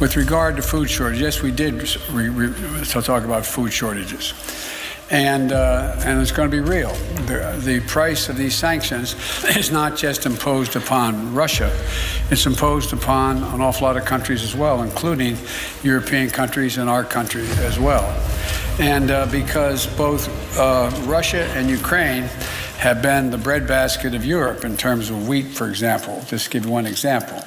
With regard to food shortage, yes, we did talk about food shortages. And it's going to be real. The price of these sanctions is not just imposed upon Russia. It's imposed upon an awful lot of countries as well, including European countries and our country as well. And because both Russia and Ukraine have been the breadbasket of Europe in terms of wheat, for example, just to give you one example.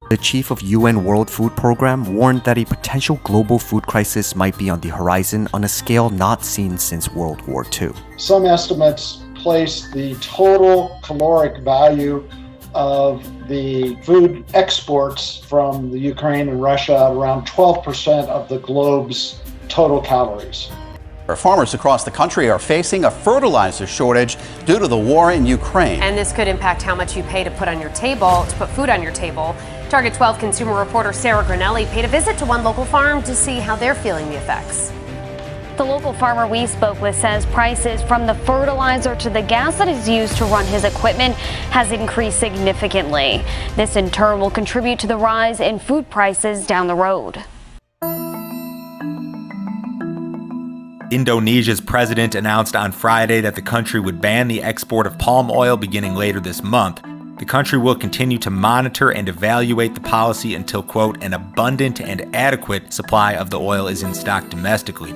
The chief of UN World Food Program warned that a potential global food crisis might be on the horizon on a scale not seen since World War II. Some estimates place the total caloric value of the food exports from the Ukraine and Russia at around 12% of the globe's total calories. Farmers across the country are facing a fertilizer shortage due to the war in Ukraine. And this could impact how much you pay to put food on your table. Target 12 consumer reporter Sarah Granelli paid a visit to one local farm to see how they're feeling the effects. The local farmer we spoke with says prices from the fertilizer to the gas that is used to run his equipment has increased significantly. This in turn will contribute to the rise in food prices down the road. Indonesia's president announced on Friday that the country would ban the export of palm oil beginning later this month. The country will continue to monitor and evaluate the policy until, quote, an abundant and adequate supply of the oil is in stock domestically.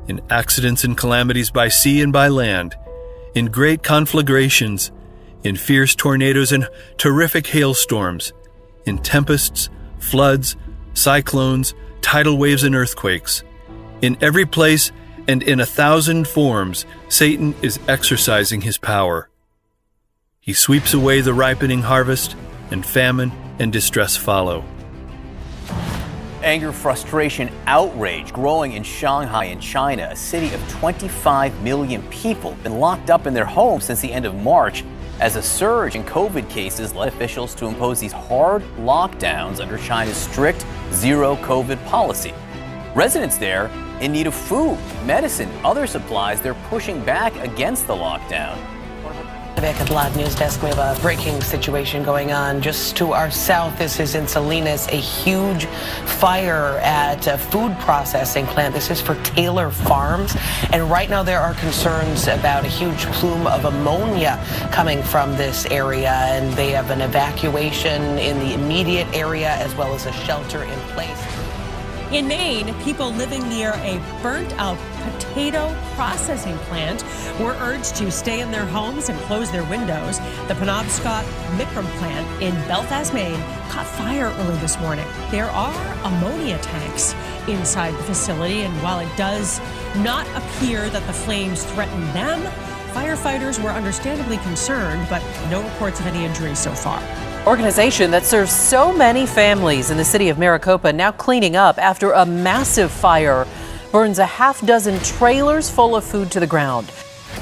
In accidents and calamities by sea and by land, in great conflagrations, in fierce tornadoes and terrific hailstorms, in tempests, floods, cyclones, tidal waves and earthquakes. In every place and in 1,000 forms, Satan is exercising his power. He sweeps away the ripening harvest, and famine and distress follow. Anger, frustration, outrage growing in Shanghai in China, a city of 25 million people, been locked up in their homes since the end of March as a surge in COVID cases led officials to impose these hard lockdowns under China's strict zero COVID policy. Residents there in need of food, medicine, other supplies, they're pushing back against the lockdown. At the Live News Desk, we have a breaking situation going on just to our south. This is in Salinas, a huge fire at a food processing plant. This is for Taylor Farms. And right now there are concerns about a huge plume of ammonia coming from this area. And they have an evacuation in the immediate area as well as a shelter in place. In Maine, people living near a burnt-out potato processing plant were urged to stay in their homes and close their windows. The Penobscot Micron plant in Belfast, Maine, caught fire early this morning. There are ammonia tanks inside the facility, and while it does not appear that the flames threatened them, firefighters were understandably concerned, but no reports of any injuries so far. Organization that serves so many families in the city of Maricopa now cleaning up after a massive fire burns a half-dozen trailers full of food to the ground.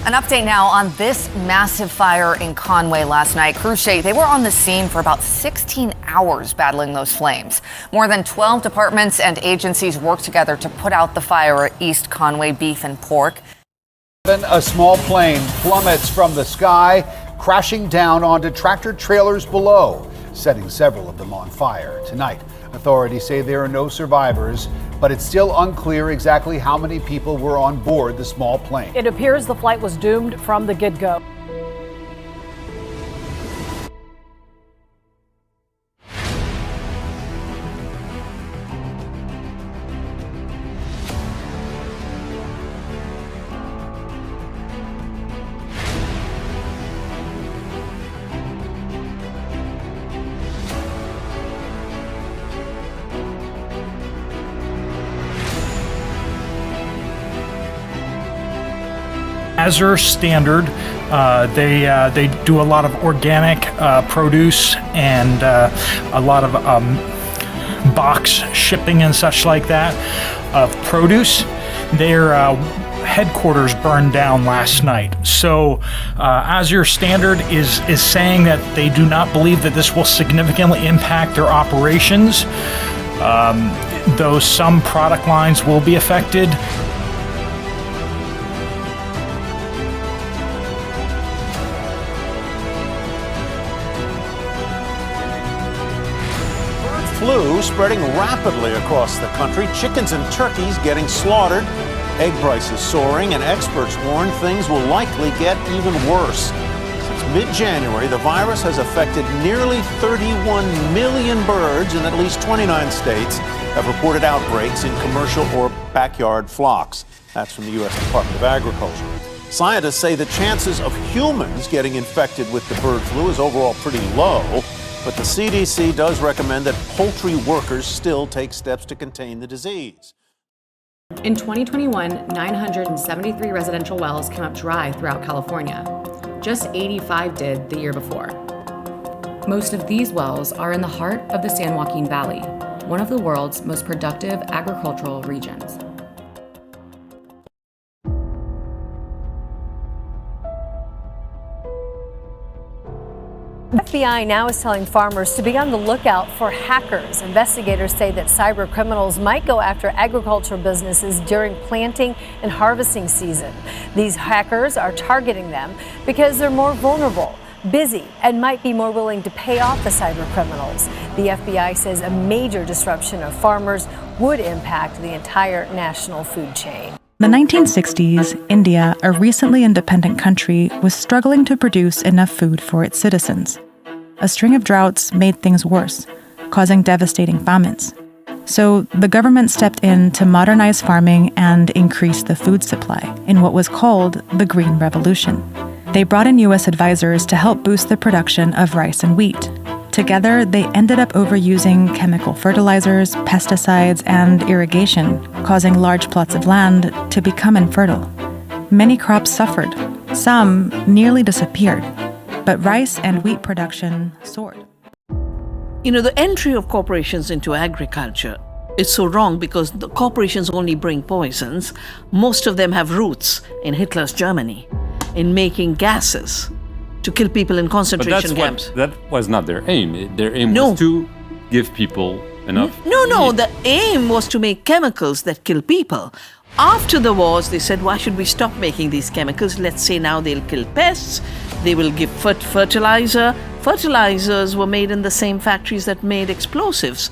An update now on this massive fire in Conway last night. Crews say they were on the scene for about 16 hours battling those flames. More than 12 departments and agencies worked together to put out the fire at East Conway Beef and Pork. A small plane plummets from the sky, crashing down onto tractor trailers below, setting several of them on fire. Tonight, authorities say there are no survivors, but it's still unclear exactly how many people were on board the small plane. It appears the flight was doomed from the get-go. As their standard, they do a lot of organic produce and a lot of box shipping and such like that of produce. Their headquarters burned down last night. So as your standard is saying that they do not believe that this will significantly impact their operations, though some product lines will be affected. flu spreading rapidly across the country. Chickens and turkeys getting slaughtered. Egg prices soaring, and experts warn things will likely get even worse. Since mid-January, the virus has affected nearly 31 million birds, and at least 29 states have reported outbreaks in commercial or backyard flocks. That's from the U.S. Department of Agriculture. Scientists say the chances of humans getting infected with the bird flu is overall pretty low, but the CDC does recommend that poultry workers still take steps to contain the disease. In 2021, 973 residential wells came up dry throughout California. Just 85 did the year before. Most of these wells are in the heart of the San Joaquin Valley, one of the world's most productive agricultural regions. The FBI now is telling farmers to be on the lookout for hackers. Investigators say that cyber criminals might go after agricultural businesses during planting and harvesting season. These hackers are targeting them because they're more vulnerable, busy, and might be more willing to pay off the cyber criminals. The FBI says a major disruption of farmers would impact the entire national food chain. In the 1960s, India, a recently independent country, was struggling to produce enough food for its citizens. A string of droughts made things worse, causing devastating famines. So the government stepped in to modernize farming and increase the food supply in what was called the Green Revolution. They brought in U.S. advisors to help boost the production of rice and wheat. Together, they ended up overusing chemical fertilizers, pesticides, and irrigation, causing large plots of land to become infertile. Many crops suffered. Some nearly disappeared. But rice and wheat production soared. You know, the entry of corporations into agriculture is so wrong because the corporations only bring poisons. Most of them have roots in Hitler's Germany, in making gases to kill people in concentration camps. That was not their aim. Their aim was to give people enough. No, the aim was to make chemicals that kill people. After the wars, they said, why should we stop making these chemicals? Let's say now they'll kill pests. They will give fertilizer. Fertilizers were made in the same factories that made explosives.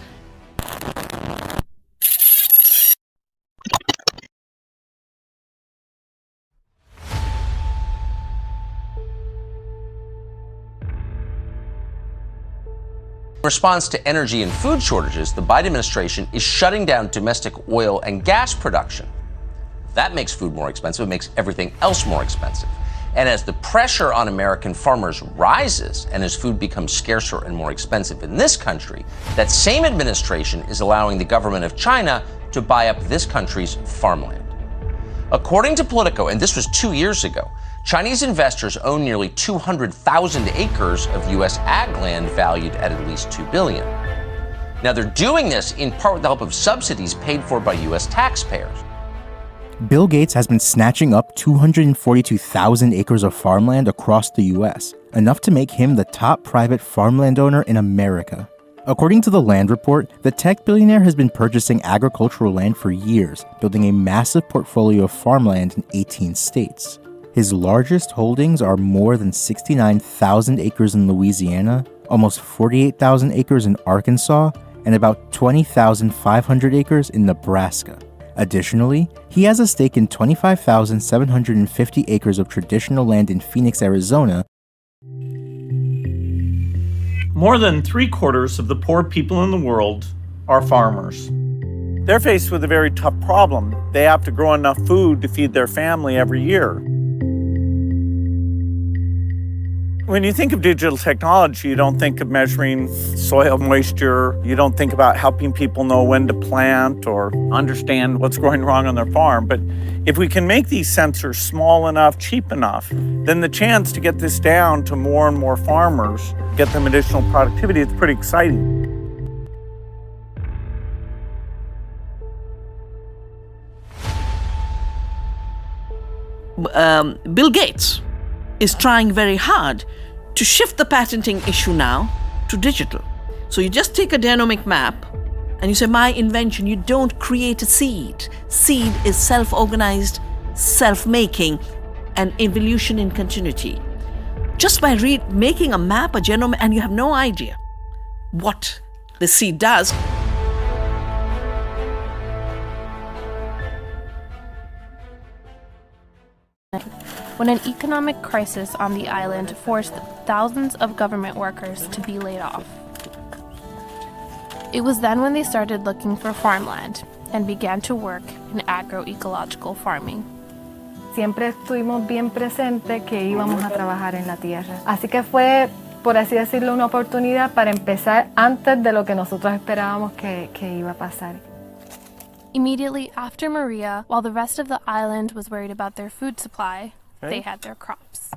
In response to energy and food shortages, the Biden administration is shutting down domestic oil and gas production. That makes food more expensive. It makes everything else more expensive. And as the pressure on American farmers rises and as food becomes scarcer and more expensive in this country, that same administration is allowing the government of China to buy up this country's farmland. According to Politico, and this was 2 years ago, Chinese investors own nearly 200,000 acres of U.S. ag land valued at least $2 billion. Now, they're doing this in part with the help of subsidies paid for by U.S. taxpayers. Bill Gates has been snatching up 242,000 acres of farmland across the U.S., enough to make him the top private farmland owner in America. According to the Land Report, the tech billionaire has been purchasing agricultural land for years, building a massive portfolio of farmland in 18 states. His largest holdings are more than 69,000 acres in Louisiana, almost 48,000 acres in Arkansas, and about 20,500 acres in Nebraska. Additionally, he has a stake in 25,750 acres of traditional land in Phoenix, Arizona. More than 3/4 of the poor people in the world are farmers. They're faced with a very tough problem. They have to grow enough food to feed their family every year. When you think of digital technology, you don't think of measuring soil moisture. You don't think about helping people know when to plant or understand what's going wrong on their farm. But if we can make these sensors small enough, cheap enough, then the chance to get this down to more and more farmers, get them additional productivity, it's pretty exciting. Bill Gates is trying very hard to shift the patenting issue now to digital. So you just take a genomic map and you say, my invention, you don't create a seed. Seed is self-organized, self-making, and evolution in continuity. Just by making a map, a genome, and you have no idea what the sea does. When an economic crisis on the island forced thousands of government workers to be laid off. It was then when they started looking for farmland and began to work in agroecological farming. Siempre estuvimos bien presentes que íbamos a trabajar en la tierra. Así que fue, por así decirlo, una oportunidad para empezar antes de lo que nosotros esperábamos que iba a pasar. Immediately after Maria, while the rest of the island was worried about their food supply, they had their crops.